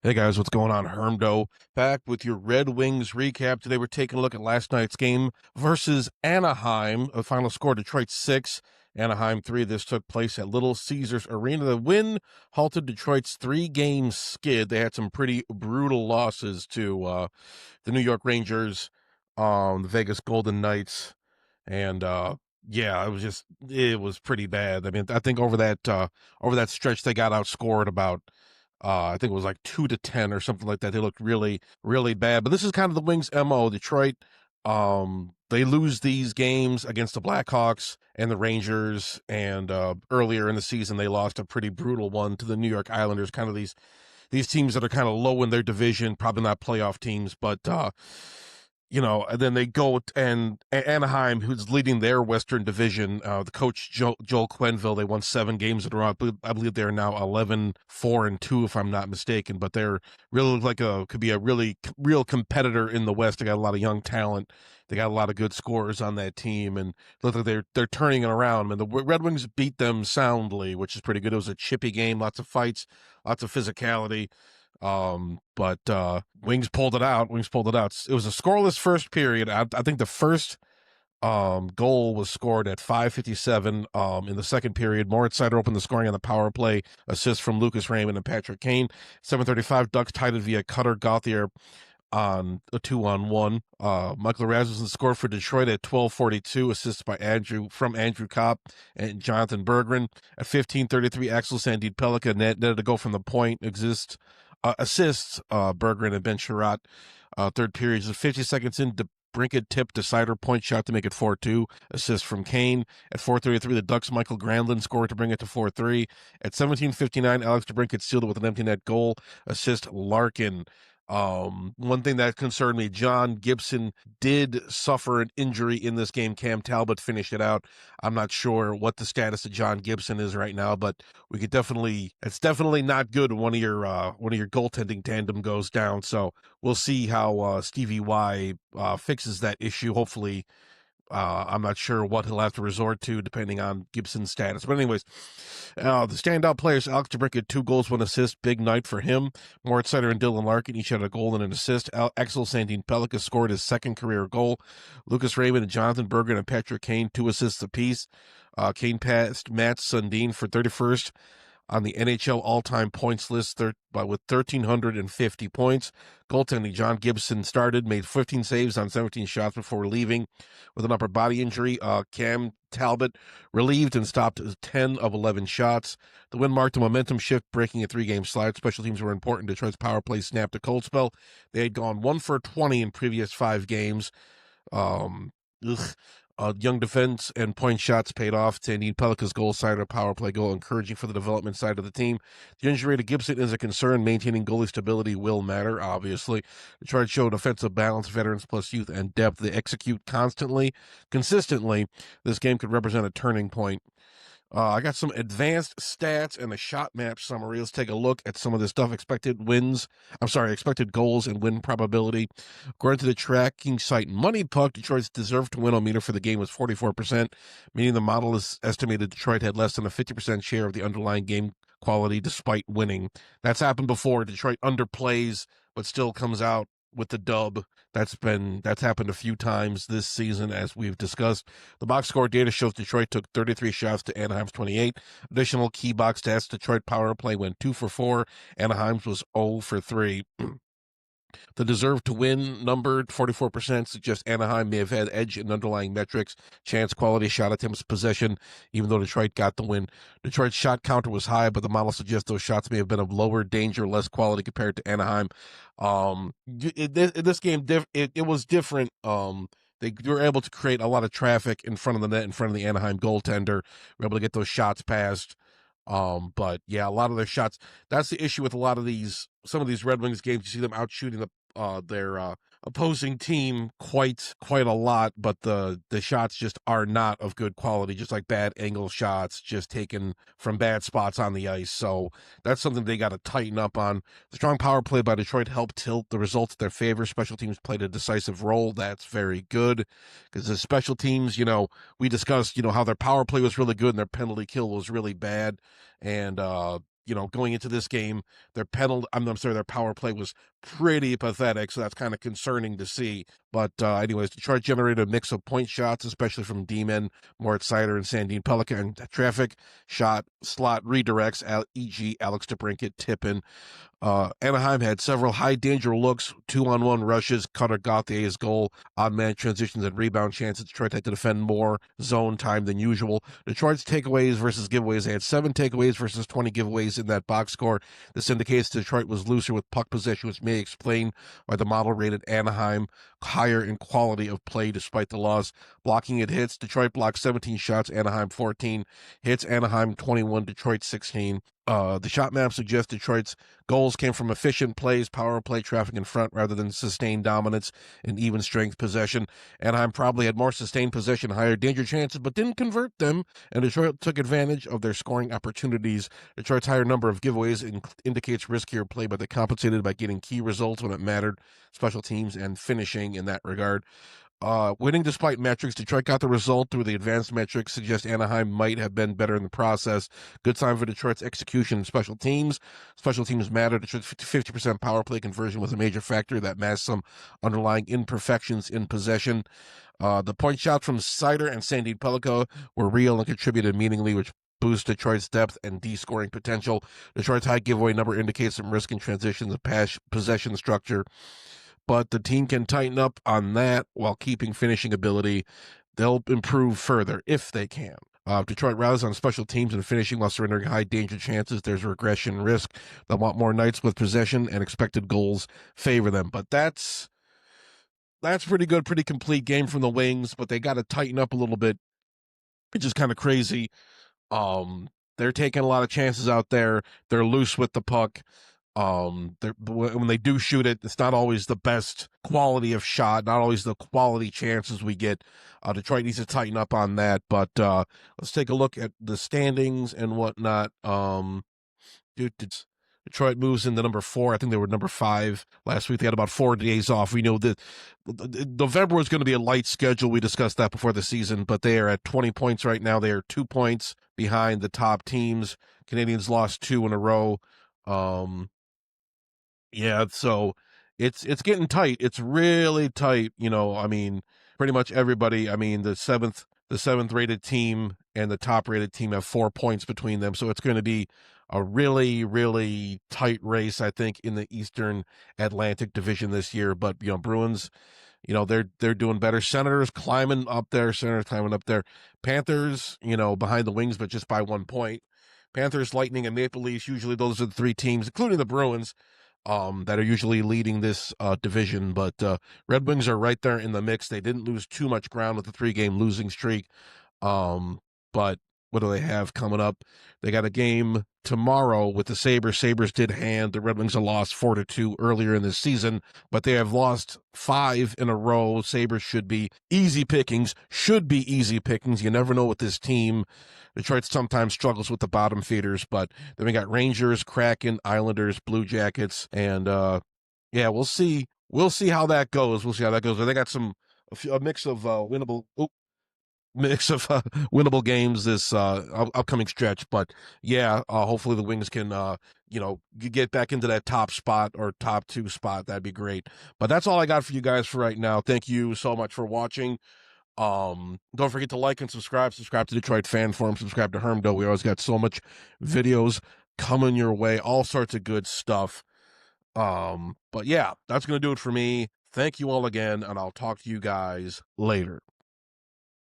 Hey guys, what's going on? Hermdo back with your Red Wings recap. Today we're taking a look at last night's game versus Anaheim. A final score: Detroit 6, Anaheim 3. This took place at Little Caesars Arena. The win halted Detroit's three-game skid. They had some pretty brutal losses to the New York Rangers, the Vegas Golden Knights, and yeah, it was pretty bad. I mean, I think over that stretch they got outscored about I think it was like 2-10 or something like that. They looked really, really bad. But this is kind of the Wings' MO. Detroit, they lose these games against the Blackhawks and the Rangers, and earlier in the season they lost a pretty brutal one to the New York Islanders. Kind of these teams that are kind of low in their division, probably not playoff teams, but and then they go and Anaheim, who's leading their Western Division, the coach Joel Quenneville, they won 7 games in a row. I believe they're now 11-4-2, if I'm not mistaken. But they're really could be a really real competitor in the West. They got a lot of young talent. They got a lot of good scorers on that team, and look like they're turning it around. And the Red Wings beat them soundly, which is pretty good. It was a chippy game, lots of fights, lots of physicality. But Wings pulled it out. Wings pulled it out. It was a scoreless first period. I think the first goal was scored at 5:57 in the second period. Moritz Seider opened the scoring on the power play, assist from Lucas Raymond and Patrick Kane. 7:35, Ducks tied it via Cutter Gauthier on a 2-on-1. Michael Rasmussen scored for Detroit at 12:42, assist by Andrew Kopp and Jonatan Berggren. At 15:33, Axel Sandin-Pellikka netted a goal from the point. Assists Berggren and Ben Sherratt. Third period, just 50 seconds in, DeBrincat tipped to Seider, point shot to make it 4-2. Assist from Kane. At 4:33, the Ducks' Michael Granlund scored to bring it to 4-3. At 17:59, Alex DeBrincat sealed it with an empty net goal. Assist Larkin. One thing that concerned me, John Gibson did suffer an injury in this game. Cam Talbot finished it out. I'm not sure what the status of John Gibson is right now, but it's definitely not good when one of your goaltending tandem goes down. So we'll see how Stevie Y fixes that issue. Hopefully, I'm not sure what he'll have to resort to depending on Gibson's status. But anyways, the standout players: Alex DeBrincat, 2 goals, 1 assist. Big night for him. Moritz Seider and Dylan Larkin each had a goal and an assist. Axel Sandin-Pellikka scored his second career goal. Lucas Raymond and Jonatan Berggren and Patrick Kane, 2 assists apiece. Kane passed Matt Sundin for 31st on the NHL all-time points list with 1,350 points. Goaltending: John Gibson started, made 15 saves on 17 shots before leaving with an upper body injury. Cam Talbot relieved and stopped 10 of 11 shots. The win marked a momentum shift, breaking a 3-game slide. Special teams were important. Detroit's power play snapped a cold spell. They had gone 1 for 20 in previous 5 games. Young defense and point shots paid off. Sandin-Pellikka's goal, Seider power play goal, encouraging for the development side of the team. The injury to Gibson is a concern. Maintaining goalie stability will matter, obviously. Detroit showed offensive balance, veterans plus youth and depth. They execute consistently. This game could represent a turning point. I got some advanced stats and a shot map summary. Let's take a look at some of this stuff. Expected goals and win probability. According to the tracking site Money Puck, Detroit's deserved to win meter for the game was 44%, meaning the model is estimated Detroit had less than a 50% share of the underlying game quality despite winning. That's happened before. Detroit underplays but still comes out with the dub. That's happened a few times this season, as we've discussed. The box score data shows Detroit took 33 shots to Anaheim's 28. Additional key box stats: Detroit power play went 2 for 4. Anaheim's was 0 for 3. The deserve to win number, 44%, suggests Anaheim may have had edge in underlying metrics: chance, quality, shot attempts, possession, even though Detroit got the win. Detroit's shot counter was high, but the model suggests those shots may have been of lower danger, less quality compared to Anaheim. In this game, it was different. They were able to create a lot of traffic in front of the net, in front of the Anaheim goaltender. Were able to get those shots past. But yeah, a lot of their shots. That's the issue with some of these Red Wings games. You see them out shooting their opposing team quite a lot, but the shots just are not of good quality, just like bad angle shots just taken from bad spots on the ice. So that's something they got to tighten up on. The strong power play by Detroit helped tilt the results in their favor. Special teams played a decisive role. That's very good, because the special teams, we discussed, how their power play was really good and their penalty kill was really bad. And going into this game, their power play was pretty pathetic, so that's kind of concerning to see. But anyways, Detroit generated a mix of point shots, especially from D-men, Moritz Seider and Sandin-Pellikka, and traffic shot slot redirects, e.g. Alex DeBrincat, Tippin. Anaheim had several high-danger looks, 2-on-1 rushes, Cutter Gauthier's goal, odd-man transitions, and rebound chances. Detroit had to defend more zone time than usual. Detroit's takeaways versus giveaways, they had 7 takeaways versus 20 giveaways in that box score. This indicates Detroit was looser with puck possession, which may explain why the model rated Anaheim higher in quality of play despite the loss. Blocking it hits, Detroit blocked 17 shots, Anaheim 14 hits, Anaheim 21, Detroit 16. The shot map suggests Detroit's goals came from efficient plays, power play, traffic in front, rather than sustained dominance and even strength possession. Anaheim probably had more sustained possession, higher danger chances, but didn't convert them, and Detroit took advantage of their scoring opportunities. Detroit's higher number of giveaways indicates riskier play, but they compensated by getting key results when it mattered, special teams and finishing in that regard. Winning despite metrics, Detroit got the result through the advanced metrics, suggest Anaheim might have been better in the process. Good sign for Detroit's execution in special teams. Special teams matter. Detroit's 50% power play conversion was a major factor that masked some underlying imperfections in possession. The point shots from Seider and Sandin-Pellikka were real and contributed meaningfully, which boost Detroit's depth and D-scoring potential. Detroit's high giveaway number indicates some risk in transitions of possession structure, but the team can tighten up on that while keeping finishing ability. They'll improve further if they can. Detroit rallies on special teams and finishing while surrendering high danger chances. There's regression risk. They'll want more nights with possession, and expected goals favor them. But that's pretty good, pretty complete game from the Wings, but they got to tighten up a little bit, which is kind of crazy. They're taking a lot of chances out there. They're loose with the puck. When they do shoot it, it's not always the best quality of shot, not always the quality chances we get. Detroit needs to tighten up on that, but let's take a look at the standings and whatnot. Detroit moves into number 4. I think they were number 5 last week. They had about 4 days off. We know that November was going to be a light schedule. We discussed that before the season, but they are at 20 points right now. They are 2 points behind the top teams. Canadians lost 2 in a row. Yeah, so it's getting tight. It's really tight. I mean, pretty much everybody. I mean, the seventh rated team and the top rated team have 4 points between them. So it's going to be a really, really tight race, I think, in the Eastern Atlantic Division this year. But Bruins, they're doing better. Senators climbing up there. Panthers, behind the Wings, but just by 1 point. Panthers, Lightning, and Maple Leafs. Usually those are the 3 teams, including the Bruins, that are usually leading this division. But Red Wings are right there in the mix. They didn't lose too much ground with the 3-game losing streak. But what do they have coming up? They got a game tomorrow with the Sabres. Sabres did hand the Red Wings a loss 4-2 earlier in the season, but they have lost 5 in a row. Sabres should be easy pickings. You never know with this team. Detroit sometimes struggles with the bottom feeders, but then we got Rangers, Kraken, Islanders, Blue Jackets, and yeah, we'll see. We'll see how that goes. They got a mix of winnable games this upcoming stretch. But yeah, hopefully the Wings can get back into that top spot or top 2 spot. That'd be great. But that's all I got for you guys for right now. Thank you so much for watching. Don't forget to like and subscribe to Detroit Fan Forum, subscribe to Hermdo. We always got so much videos coming your way, all sorts of good stuff. But yeah, that's going to do it for me. Thank you all again, and I'll talk to you guys later.